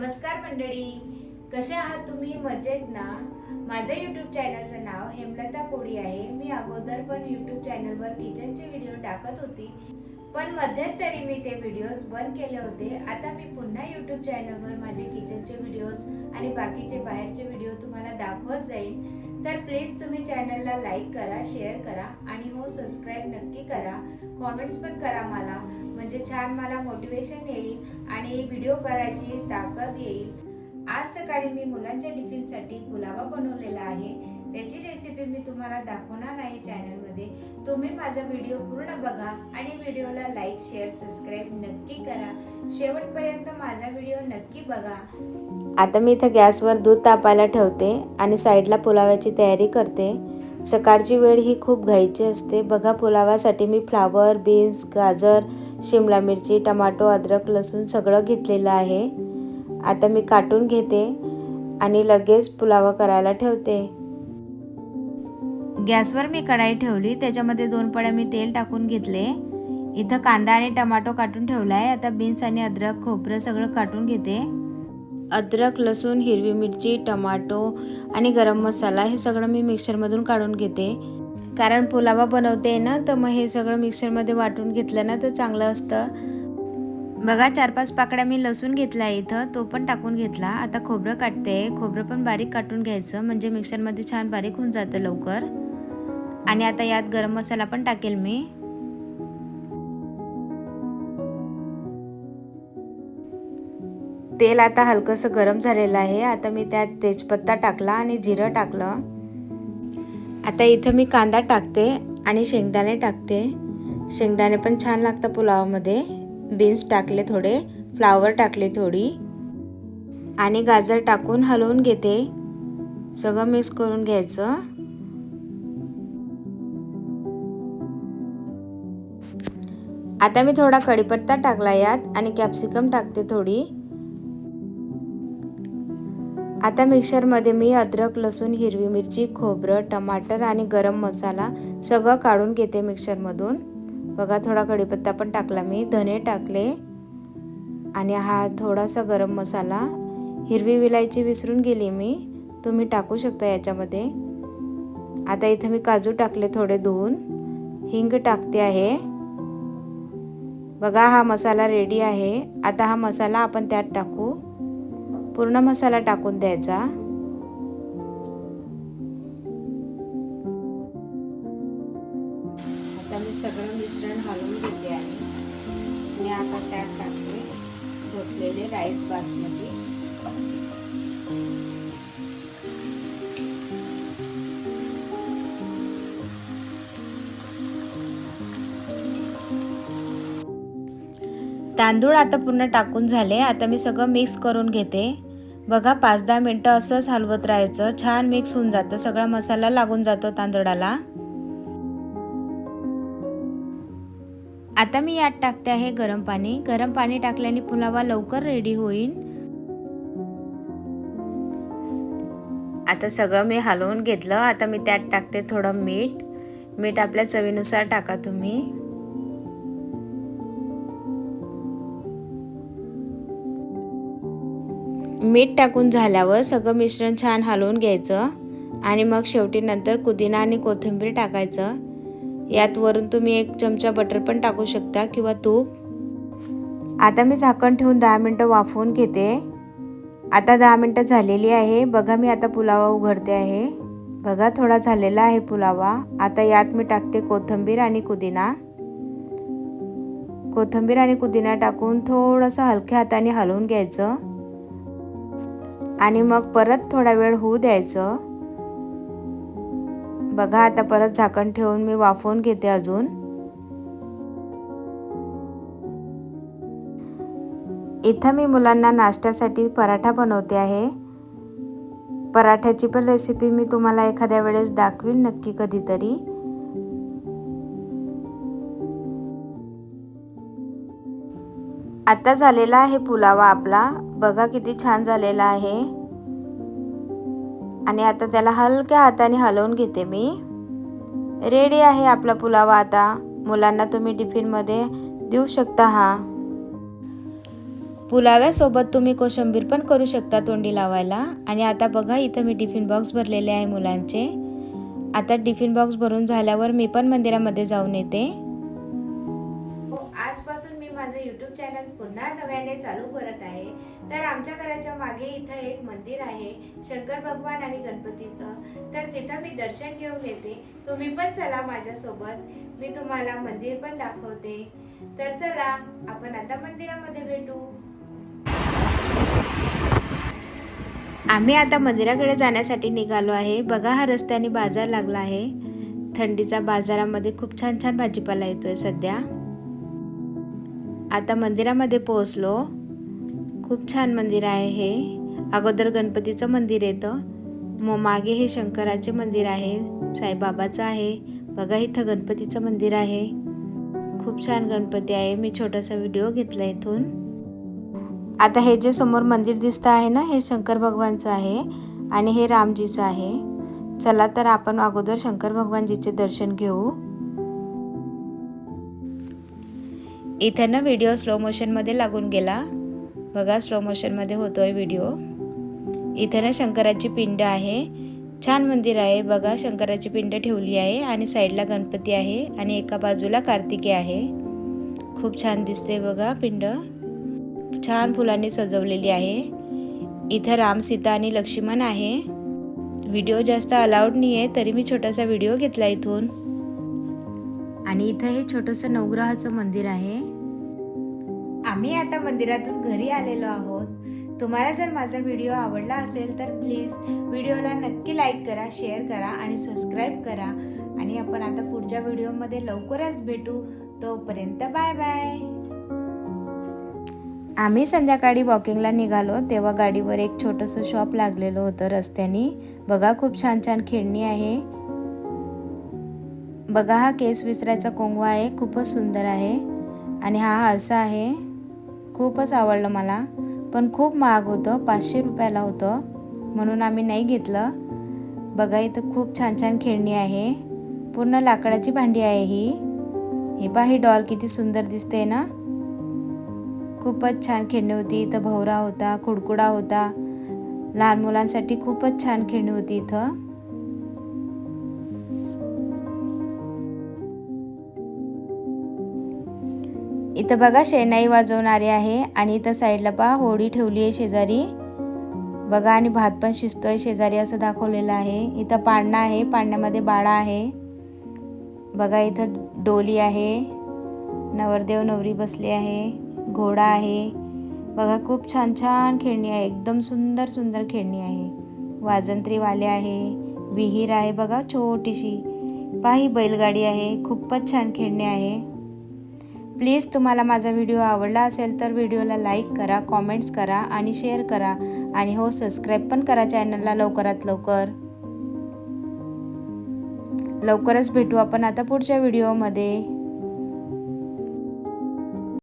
नमस्कार मंडळी, कसे आहात तुम्ही? मजेत ना? माझ्या YouTube चॅनलचं नाव हेमलता कोडी आहे. मी अगोदर पण YouTube चॅनलवर किचनचे व्हिडिओ टाकत होती, पण मध्यंतरी मी ते व्हिडिओज बंद केले होते. आता मी पुन्हा YouTube चॅनलवर माझे किचनचे व्हिडिओज आणि बाकीचे बाहेरचे व्हिडिओ तुम्हाला दाखवत जाईल. तर प्लीज तुम्ही चॅनलला लाईक करा, शेअर करा आणि हो सबस्क्राईब नक्की करा. कॉमेंट्स पण करा मला, म्हणजे छान मला मोटिवेशन येईल आणि व्हिडिओ करायची ताकद येईल. आज सकाळी मी मुलांच्या टिफिनसाठी पुलावा बनवलेला आहे. त्याची रेसिपी मी तुम्हाला दाखवणार आहे चॅनलमध्ये. तुम्ही माझा व्हिडिओ पूर्ण बघा आणि व्हिडिओला लाईक, शेअर, सबस्क्राईब नक्की करा. शेवटपर्यंत माझा व्हिडिओ नक्की बघा. आता मी इथं गॅसवर दूध तापायला ठेवते आणि साईडला पुलावाची तयारी करते. सकाळची वेळ ही खूप घाईची असते. बघा, पुलावासाठी मी फ्लावर, बीन्स, गाजर, शिमला मिरची, टमाटो, अद्रक, लसूण सगळं घेतलेलं आहे. आता मी काटून घेते आणि लगेच पुलावा करायला ठेवते. गॅसवर मी कढाई ठेवली, त्याच्यामध्ये 2 पळ्या मी तेल टाकून घेतले. इथं कांदा आणि टमाटो काटून ठेवला आहे. आता बीन्स आणि अद्रक, खोबरं सगळं काटून घेते. अद्रक, लसूण, हिरवी मिरची, टमाटो आणि गरम मसाला हे सगळं मी मिक्सरमधून काढून घेते. कारण पुलावा बनवते ना, तर मग हे सगळं मिक्सरमध्ये वाटून घेतलं ना तर चांगलं असतं. बघा, 4-5 पाकळ्या मी लसूण घेतला आहे इथं, तो पण टाकून घेतला. आता खोबरं काटते. खोबरं पण बारीक काटून घ्यायचं, म्हणजे मिक्सरमध्ये छान बारीक होऊन जातं लवकर. आणि आता यात गरम मसाला पण टाकेल मी. तेल आता हलकंसं गरम झालेलं आहे. आता मी त्यात तेजपत्ता टाकला आणि जिरं टाकलं. आता इथं मी कांदा टाकते आणि शेंगदाणे टाकते. शेंगदाणे पण छान लागतं पुलावामध्ये. बीन्स टाकले थोडे, फ्लावर टाकले थोडी आणि गाजर टाकून हलवून घेते. सगळं मिक्स करून घ्यायचं. आता मी थोडा कढीपत्ता टाकला यात आणि कॅप्सिकम टाकते थोडी. आता मिक्सरमध्ये मी अद्रक, लसूण, हिरवी मिरची, खोबरं, टमाटर आणि गरम मसाला सगळं काढून घेते मिक्सरमधून. बघा, थोडा कढीपत्ता पण टाकला मी, धने टाकले आणि हा थोडासा गरम मसाला. हिरवी विलायची विसरून गेली मी, तुम्ही टाकू शकता याच्यामध्ये. आता इथं मी काजू टाकले थोडे धुवून. हिंग टाकते आहे. बघा, हा मसाला रेडी आहे. आता हा मसाला आपण त्यात टाकू. पूर्ण मसाला टाकून द्यायचा. आता मी सगळं मिश्रण हलवून घेते आणि मी आता त्यात टाकते धुतलेले राईस बासमती. तांदूळ आता पूर्ण टाकून झाले. आता मी सगळं मिक्स करून घेते. बघा, 5-10 मिनटं असंच हलवत राहायचं. छान मिक्स होऊन जातं, सगळा मसाला लागून जातो तांदळाला. आता मी यात टाकते आहे गरम पाणी. गरम पाणी टाकल्याने पुलावा लवकर रेडी होईल. आता सगळं मी हलवून घेतलं. आता मी त्यात टाकते थोडं मीठ. मीठ आपल्या चवीनुसार टाका तुम्ही. मीठ टाकून झाल्यावर सगळं मिश्रण छान हलवून घ्यायचं आणि मग शेवटी नंतर पुदिना आणि कोथिंबीर टाकायचं. यात वरून तुम्ही 1 चमचा बटर पण टाकू शकता किंवा तूप. आता मी झाकण ठेवून 10 मिनटं वाफवून घेते. आता 10 मिनटं झालेली आहे. बघा, मी आता पुलावा उघडते आहे. बघा, थोडा झालेला आहे पुलावा. आता यात मी टाकते कोथिंबीर आणि पुदिना. कोथिंबीर आणि पुदिना टाकून थोडंसं हलक्या हाताने हलवून घ्यायचं आणि मग परत थोडा वेळ होऊ द्यायचं. बघा, आता परत झाकण ठेवून मी वाफवून घेते अजून. इथं मी मुलांना नाश्त्यासाठी पराठा बनवते आहे. पराठ्याची पण रेसिपी मी तुम्हाला एखाद्या वेळेस दाखवीन नक्की कधीतरी. आता झालेला आहे पुलावा आपला. बघा, किती छान झालेला आहे. आणि आता त्याला हलक्या हाताने हलवून घेते मी. रेडी आहे आपला पुलावा. आता मुलांना तुम्ही टिफिनमध्ये देऊ शकता. हा पुलाव्यासोबत तुम्ही कोशिंबीर पण करू शकता तोंडी लावायला. आणि आता बघा इथं मी टिफिन बॉक्स भरलेले आहे मुलांचे. आता टिफिन बॉक्स भरून झाल्यावर मी पण मंदिरामध्ये जाऊन येते. आजपासून मी माझं यूट्यूब चॅनल पुन्हा नव्याने चालू करत आहे. तर आमच्या घराच्या मागे इथं एक मंदिर आहे शंकर भगवान आणि गणपतीचं. तर तिथं मी दर्शन घेऊन येते. तुम्ही पण चला माझ्यासोबत, मी तुम्हाला मंदिर पण दाखवते. तर चला आपण आता मंदिरामध्ये भेटू. आम्ही आता मंदिराकडे जाण्यासाठी निघालो आहे. बघा हा रस्त्याने बाजार लागला आहे. थंडीच्या बाजारामध्ये खूप छान छान भाजीपाला येतोय सध्या. आता मंदिरामध्ये पोहोचलो. खूप छान मंदिर आहे हे. अगोदर गणपतीचं मंदिर येतं, मग मागे हे शंकराचे मंदिर आहे, साईबाबाचं आहे. बघा इथं गणपतीचं मंदिर आहे. खूप छान गणपती आहे. मी छोटासा व्हिडिओ घेतला इथून. आता हे जे समोर मंदिर दिसतं आहे ना, हे शंकर भगवानचं आहे आणि हे रामजीचं आहे. चला तर आपण अगोदर शंकर भगवानजीचे दर्शन घेऊ. इथे ना व्हिडिओ स्लो मोशनमध्ये लागून गेला. बघा स्लो मोशनमध्ये होतोय व्हिडिओ. इथे ना शंकराची पिंड आहे. छान मंदिर आहे. बघा शंकराची पिंड ठेवली आहे आणि साईडला गणपती आहे आणि एका बाजूला कार्तिकेय आहे. खूप छान दिसते बघा पिंड. छान फुलांनी सजवलेली आहे. इथं राम, सीता आणि लक्ष्मण आहे. व्हिडिओ जास्त अलाउड नाही आहे, तरी मी छोटासा व्हिडिओ घेतला इथून. आणि इथं हे छोटंसं नवग्रहाचं मंदिर आहे. आम्ही आता मंदिरातून घरी आलेलो आहोत. तुम्हाला जर माझा व्हिडिओ आवडला असेल तर प्लीज व्हिडिओला नक्की लाईक करा, शेअर करा आणि सबस्क्राईब करा. आणि आपण आता पुढच्या व्हिडिओमध्ये लवकरच भेटू. तोपर्यंत बाय बाय. आम्ही संध्याकाळी वॉकिंगला निघालो तेव्हा गाडीवर एक छोटंसं शॉप लागलेलं होतं रस्त्याने. बघा खूप छान छान खेळणी आहे. बघा हा केस विसरायचा कोंगवा आहे, खूपच सुंदर आहे. आणि हा आरसा आहे. खूपच आवडलं मला, पण खूप महाग होतं, 500 रुपयाला होतं, म्हणून आम्ही नाही घेतलं. बघा इथं खूप छान छान खेळणी आहे. पूर्ण लाकडाची भांडी आहे ही. ही पहा ही डॉल किती सुंदर दिसते ना. खूपच छान खेळणी होती. इथं भवरा होता, कुडकुडा होता. लहान मुलांसाठी खूपच छान खेळणी होती इथं. इथं बघा शेणाई वाजवणारे आहे आणि इथं साईडला पहा होडी ठेवली आहे शेजारी. बघा आणि भात पण शिजतोय शेजारी असं दाखवलेलं आहे. इथं पाळणा आहे, पाळण्यामध्ये बाळा आहे. बघा इथं डोली आहे, नवरदेव नवरी बसली आहे, घोडा आहे. बघा खूप छान छान खेळणी आहे. एकदम सुंदर सुंदर खेळणी आहे. वाजंत्रीवाले आहे, विहीर आहे बघा छोटीशी. पहा ही बैलगाडी आहे. खूपच छान खेळणी आहे. प्लीज तुम्हाला माझा व्हिडिओ आवडला असेल तर व्हिडिओला लाईक करा, कॉमेंट्स करा आणि शेअर करा. आणि हो सबस्क्राईब पण करा चॅनलला लवकरात लवकर. लवकरच भेटू आपण आता पुढच्या व्हिडिओमध्ये.